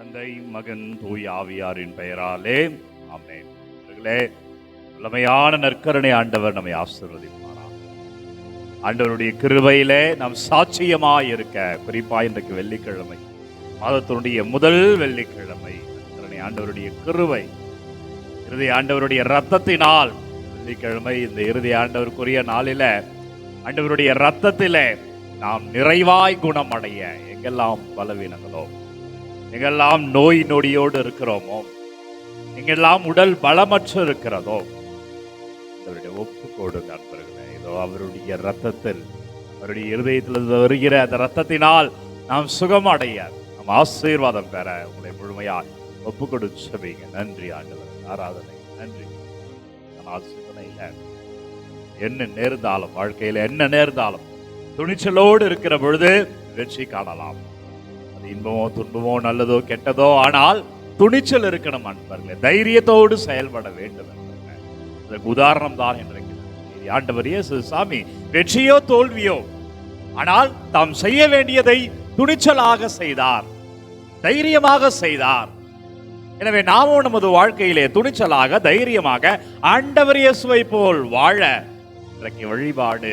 தந்தை, மகன், தூய் ஆவியாரின் பெயராலே ஆமென். வல்லமையான நற்கருணை ஆண்டவர் நம்மை ஆசீர்வதிப்பாராக. ஆண்டவருடைய கிருபையிலே நாம் சாட்சியமாய் இருக்க, குறிப்பா இன்றைக்கு வெள்ளிக்கிழமை, மாதத்தினுடைய முதல் வெள்ளிக்கிழமை, நற்கருணை ஆண்டவருடைய கிருபை, இறுதி ஆண்டவருடைய இரத்தத்தினால் வெள்ளிக்கிழமை இந்த இறுதி ஆண்டவருக்குரிய நாளில ஆண்டவருடைய இரத்தத்திலே நாம் நிறைவாய் குணமடைய, எங்கெல்லாம் பலவீனங்களோ, எங்கெல்லாம் நோய் நொடியோடு இருக்கிறோமோ, எங்கெல்லாம் உடல் பலமற்று இருக்கிறதோ, அவருடைய ஒப்பு கொடுங்க நண்பர்களே. இதோ அவருடைய இரத்தத்தில், அவருடைய இருதயத்தில் வருகிற அந்த இரத்தத்தினால் நாம் சுகமடைய, நாம் ஆசீர்வாதம் பெற உங்களை முழுமையாக ஒப்பு கொடுச்சவீங்க. நன்றி ஆண்டவர், ஆராதனை நன்றி. சிந்தனையில என்ன நேர்ந்தாலும், வாழ்க்கையில என்ன நேர்ந்தாலும் துணிச்சலோடு இருக்கிற பொழுது வெற்றி காணலாம். அது இன்பமோ துன்பமோ நல்லதோ கெட்டதோ, ஆனால் துணிச்சல் இருக்கணும் அன்பர்களே, தைரியத்தோடு செயல்பட வேண்டும். அதற்கு உதாரணம் தான் இன்றைக்கு ஆண்டவர் இயேசு சாமி. வெற்றியோ தோல்வியோ, ஆனால் தாம் செய்ய வேண்டியதை துணிச்சலாக செய்தார், தைரியமாக செய்தார். எனவே நாமும் நமது வாழ்க்கையிலே துணிச்சலாக தைரியமாக ஆண்டவர் இயேசுவை போல் வாழ இன்றைக்கு வழிபாடு,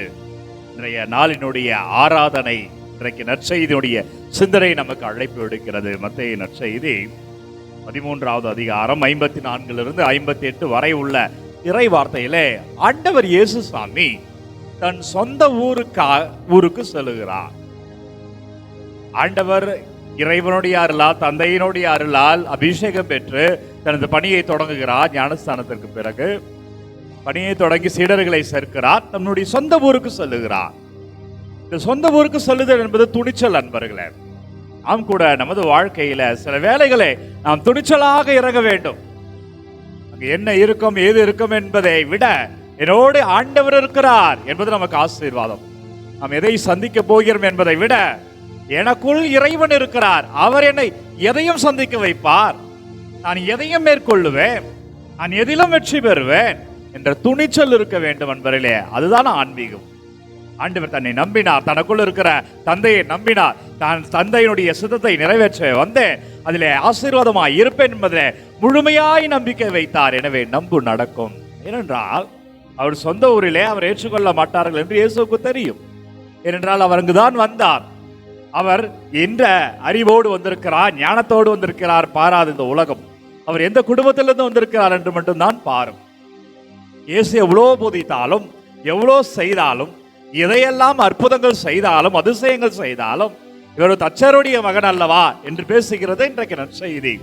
இன்றைய நாளினுடைய ஆராதனை, இன்றைக்கு நற்செய்தியுடைய சிந்தனை நமக்கு அழைப்பு எடுக்கிறது. மத்தேயு நற்செய்தி 13வது அதிகாரம் 54 58 வரை உள்ள இறை வார்த்தையிலே ஆண்டவர் இயேசு சாமி தன் சொந்த ஊருக்கு செல்லுகிறார். ஆண்டவர் இறைவனுடைய அருளால், தந்தையினுடைய அருளால் அபிஷேகம் பெற்று தனது பணியை தொடங்குகிறார். ஞானஸ்தானத்திற்கு பிறகு பணியை தொடங்கி சீடர்களை சேர்க்கிறார். தன்னுடைய சொந்த ஊருக்கு செல்லுகிறார். இந்த சொந்த ஊருக்கு செல்லுதல் என்பது துணிச்சல் அன்பர்களே. நாம் கூட நமது வாழ்க்கையில சில வேளைகளை நாம் துணிச்சலாக இறங்க வேண்டும். அங்கு என்ன இருக்கும், ஏது இருக்கும் என்பதை விட என்னோடு ஆண்டவர் இருக்கிறார் என்பது நமக்கு ஆசீர்வாதம். நாம் எதை சந்திக்க போகிறோம் என்பதை விட எனக்குள் இறைவன் இருக்கிறார், அவர் என்னை எதையும் சந்திக்க வைப்பார், நான் எதையும் மேற்கொள்ளுவேன், நான் எதிலும் வெற்றி பெறுவேன் என்ற துணிச்சல் இருக்க வேண்டும் என்பதிலே. அதுதான் ஆன்மீகம். ஆண்டவர் தன்னை நம்பினார், தனக்குள் இருக்கிற தந்தையை நம்பினார், தான் தந்தையினுடைய சித்தத்தை நிறைவேற்ற வந்தேன், அதிலே ஆசீர்வாதமாய் இருப்பேன் என்பதிலே முழுமையாய் நம்பிக்கை வைத்தார். எனவே நம்பு நடக்கும். ஏனென்றால் அவர் சொந்த ஊரிலே அவர் ஏற்றுக்கொள்ள மாட்டார்கள் என்று இயேசுவுக்கு தெரியும். ஏனென்றால் அவர் அங்குதான் வந்தார். அவர் என்ற அறிவோடு வந்திருக்கிறார், ஞானத்தோடு வந்திருக்கிறார் பாராது இந்த உலகம். அவர் எந்த குடும்பத்திலிருந்து வந்திருக்கிறார் என்று மட்டும்தான் பாரும். இயேசு எவ்வளோ போதித்தாலும், எவ்வளோ செய்தாலும், எதையெல்லாம் அற்புதங்கள் செய்தாலும், அதிசயங்கள் செய்தாலும், இவர் தச்சருடைய மகன் அல்லவா என்று பேசுகிறது இன்றைக்கு நற்செய்தி.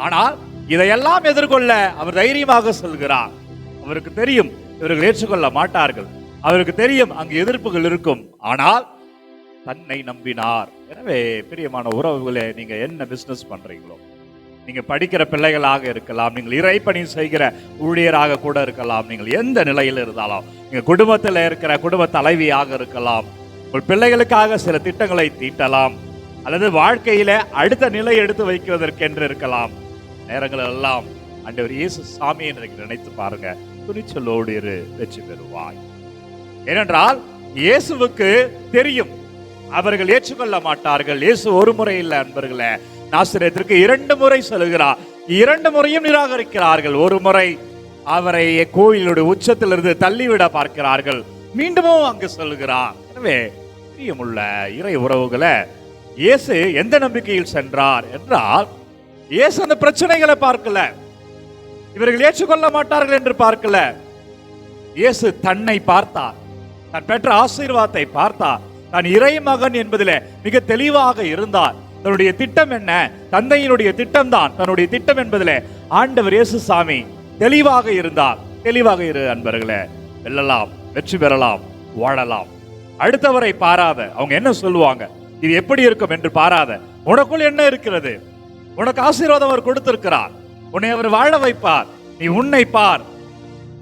ஆனால் இதையெல்லாம் எதிர்கொள்ள அவர் தைரியமாக செல்கிறார். அவருக்கு தெரியும் இவர்கள் ஏற்றுக்கொள்ள மாட்டார்கள், அவருக்கு தெரியும் அங்கு எதிர்ப்புகள் இருக்கும், ஆனால் தன்னை நம்பினார். எனவே பிரியமான உறவுகளே, நீங்க என்ன பிசினஸ் பண்றீங்களோ, நீங்க படிக்கிற பிள்ளைகளாக இருக்கலாம், நீங்கள் இறைப்பணி செய்கிற ஊழியராக கூட இருக்கலாம், நீங்கள் எந்த நிலையில் இருந்தாலும், நீங்க குடும்பத்தில் இருக்கிற குடும்ப தலைவியாக இருக்கலாம், உங்கள் பிள்ளைகளுக்காக சில திட்டங்களை தீட்டலாம், அல்லது வாழ்க்கையில அடுத்த நிலை எடுத்து வைக்குவதற்கென்று இருக்கலாம். நேரங்கள் எல்லாம் ஆண்டவர் இயேசு சாமி என்று நினைத்து பாருங்க, துணிச்சலோடு இரு, வெற்றி பெறுவாய். ஏனென்றால் இயேசுவுக்கு தெரியும் அவர்கள் ஏற்றுக்கொள்ள மாட்டார்கள். இயேசு ஒரு முறை இல்லை அன்பர்களே, நாசரேத்திற்கு 2 முறை செல்கிறார், 2 முறையும் நிராகரிக்கிறார்கள். ஒரு முறை அவரை கோயிலுடைய உச்சத்திலிருந்து தள்ளிவிட பார்க்கிறார்கள், மீண்டும் அங்கு செல்கிறார். எனவே பிரியமுள்ள இறை உறவுகளை, இயேசு எந்த நம்பிக்கையில் சென்றார் என்றால், இயேசு அந்த பிரச்சனைகளை பார்க்கல, இவர்கள் ஏற்றுக்கொள்ள மாட்டார்கள் என்று பார்க்கல. இயேசு தன்னை பார்த்தார், தான் பெற்ற ஆசீர்வாதத்தை பார்த்தார், தான் இறை மகன் என்பதிலே மிக தெளிவாக இருந்தார். தன்னுடைய திட்டம் என்ன, தந்தையினுடைய திட்டம் தான் தன்னுடைய திட்டம் என்பதிலே ஆண்டவர் இயேசு சாமி தெளிவாக இருந்தார். தெளிவாக இரு அன்பர்களே, வெல்லலாம், வெற்றி பெறலாம், வாழலாம். அடுத்தவரை பாராத, அவங்க என்ன சொல்லுவாங்க, இது எப்படி இருக்கும் என்று பாராத, உனக்குள் என்ன இருக்கிறது, உனக்கு ஆசீர்வாதம் அவர் கொடுத்திருக்கிறார், உன்னை அவர் வாழ வைப்பார். நீ உன்னை பார்,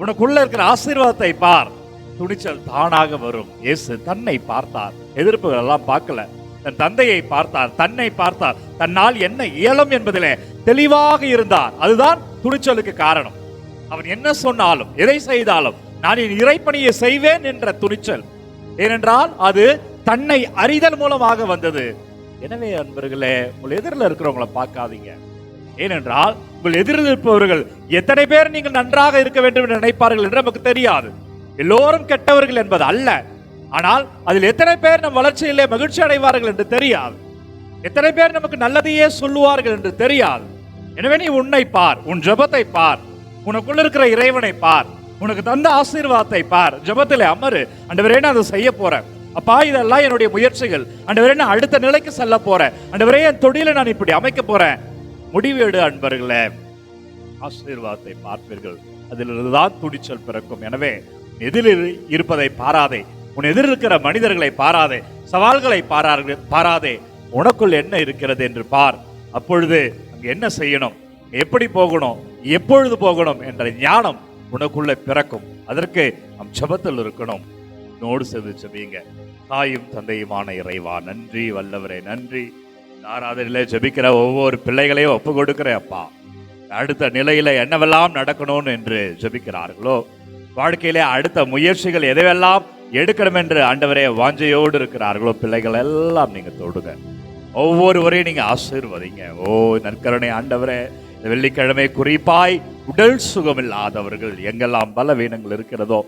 உனக்குள்ள இருக்கிற ஆசீர்வாதத்தை பார், துணிச்சல் தானாக வரும். இயேசு தன்னை பார்த்தார், எதிர்ப்புகள் எல்லாம் பார்க்கல, தன் தந்தையை பார்த்தார், தன்னை பார்த்தார், தன்னால் என்ன இயலும் என்பதிலே தெளிவாக இருந்தார். அதுதான் துணிச்சலுக்கு காரணம். அவன் என்ன சொன்னாலும், எதை செய்தாலும் நான் என் இறைப்பணியை செய்வேன் என்ற துணிச்சல். ஏனென்றால் அது தன்னை அறிதல் மூலமாக வந்தது. எனவே அன்பர்களே, உங்கள் எதிரில் இருக்கிறவங்களை பார்க்காதீங்க. ஏனென்றால் உங்கள் எதிரில் இருப்பவர்கள் எத்தனை பேர் நீங்கள் நன்றாக இருக்க வேண்டும் என்று நினைப்பார்கள் என்று நமக்கு தெரியாது. எல்லோரும் கெட்டவர்கள் என்பது அல்ல, ஆனால் அதில் எத்தனை பேர் நம் வளர்ச்சியிலே மகிழ்ச்சி அடைவார்கள் என்று தெரியாது. எத்தனை பேர் நமக்கு நல்லதையே சொல்லுவார்கள் என்று தெரியாது. எனவே நீ உன்னை பார், உன் ஜெபத்தை பார், உனக்குள்ள இருக்கிற இறைவனை பார், உனக்கு தந்த ஆசீர்வாதத்தை பார். ஜெபத்திலே அமரு. ஆண்டவரே, நான் அதை செய்ய போறேன் அப்பா, இதெல்லாம் என்னுடைய முயற்சிகள். ஆண்டவரே, நான் அடுத்த நிலைக்கு செல்ல போறேன். ஆண்டவரே, என் தொழிலை நான் இப்படி அமைக்க போறேன். முடிவெடு அன்பர்களே, ஆசீர்வாதத்தை பார்ப்பீர்கள். அதிலிருந்துதான் துணிச்சல் பிறக்கும். எனவே எதிரில் இருப்பதை பாராதே, உன் எதிரில் இருக்கிற மனிதர்களை பாராதே, சவால்களை பாராதே, உனக்குள் என்ன இருக்கிறது என்று பார். அப்பொழுது அங்கு என்ன செய்யணும், எப்படி போகணும், எப்பொழுது போகணும் என்ற ஞானம் உனக்குள்ள பிறக்கும். அதற்கு நம் ஜெபத்தில் இருக்கணும். நோடு சேர்ந்து ஜெபிங்க. தாயும் தந்தையுமான இறைவா, நன்றி வல்லவரே, நன்றி. ஆராதனையில ஜெபிக்கிற ஒவ்வொரு பிள்ளைகளையும் ஒப்பு கொடுக்கிறேன் அப்பா. அடுத்த நிலையில என்னவெல்லாம் நடக்கணும் என்று ஜெபிக்கிறார்களோ, வாழ்க்கையிலே அடுத்த முயற்சிகள் எதையெல்லாம் எடுக்கணும் என்று ஆண்டவரே வாஞ்சையோடு இருக்கிறார்களோ, பிள்ளைகள் எல்லாம் நீங்க தொடுங்க. ஒவ்வொருவரையும் நீங்க ஆசீர்வதிங்க. ஓ நற்கருணை ஆண்டவரே, இந்த வெள்ளிக்கிழமை குறிப்பாய் உடல் சுகமில்லாதவர்கள், எங்கெல்லாம் பலவீனங்கள் இருக்கிறதோ,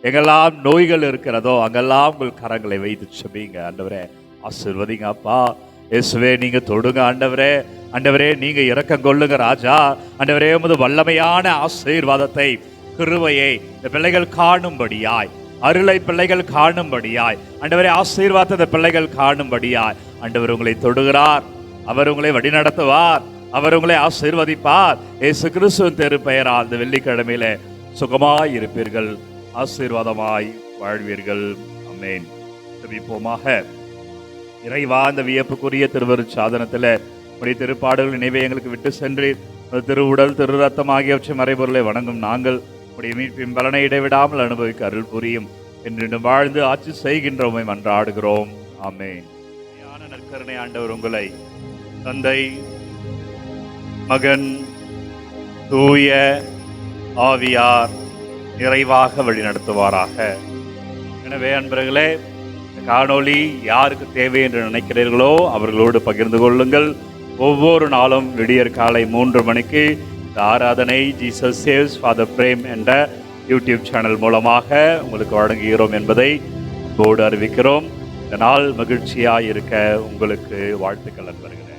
எங்கெல்லாம் நோய்கள் இருக்கிறதோ, அங்கெல்லாம் உங்கள் கரங்களை வைத்து செபிங்க ஆண்டவரே. ஆசீர்வதிங்க அப்பா. இயேசுவே, நீங்க தொடுங்க ஆண்டவரே. ஆண்டவரே, நீங்க இரக்கம் கொள்ளுங்க ராஜா. ஆண்டவரே, உமது வல்லமையான ஆசீர்வாதத்தை, கிருபையை இந்த பிள்ளைகள் காணும்படியாய், அருளை பிள்ளைகள் காணும்படியாய், ஆண்டவரே ஆசீர்வாதத்தை பிள்ளைகள் காணும்படியாய் ஆண்டவர் உங்களை தொடுகிறார். அவர் உங்களை வழிநடத்துவார். அவர் உங்களை ஆசீர்வதிப்பார். இயேசு கிறிஸ்துவின் திருப்பெயரால் இந்த வெள்ளிக்கிழமையில சுகமாய் இருப்பீர்கள், ஆசீர்வாதமாய் வாழ்வீர்கள். ஆமென். ஜெபிப்போமாக. இறைவா, இந்த வியப்புக்குரிய திருவருட்சாதனத்தில் உடைய திருப்பாடுகள் நினைவை எங்களுக்கு விட்டு சென்று திருவுடல் திரு ரத்தம் ஆகியவற்றை மறைபொருளை வணங்கும் நாங்கள் உடைய மீட்பின் பலனை இடைவிடாமல் அனுபவிக்க அருள் புரியும் என்று வாழ்ந்து ஆட்சி செய்கின்ற உம்மை மன்றாடுகிறோம். ஆமென். நற்கருணை ஆண்டவர் உங்களை தந்தை, மகன், தூய ஆவியார் நிறைவாக வழிநடத்துவாராக. எனவே அன்பர்களே, காணொளி யாருக்கு தேவை என்று நினைக்கிறீர்களோ அவர்களோடு பகிர்ந்து கொள்ளுங்கள். ஒவ்வொரு நாளும் விடியற் காலை 3 மணிக்கு இந்த ஆராதனை ஜீசஸ் சேவ்ஸ் ஃபாதர் பிரேம் என்ற யூடியூப் சேனல் மூலமாக உங்களுக்கு வழங்குகிறோம் என்பதை போர்டு அறிவிக்கிறோம். இந்த நாள் மகிழ்ச்சியாக இருக்க உங்களுக்கு வாழ்த்துக்கள் நண்பர்களே.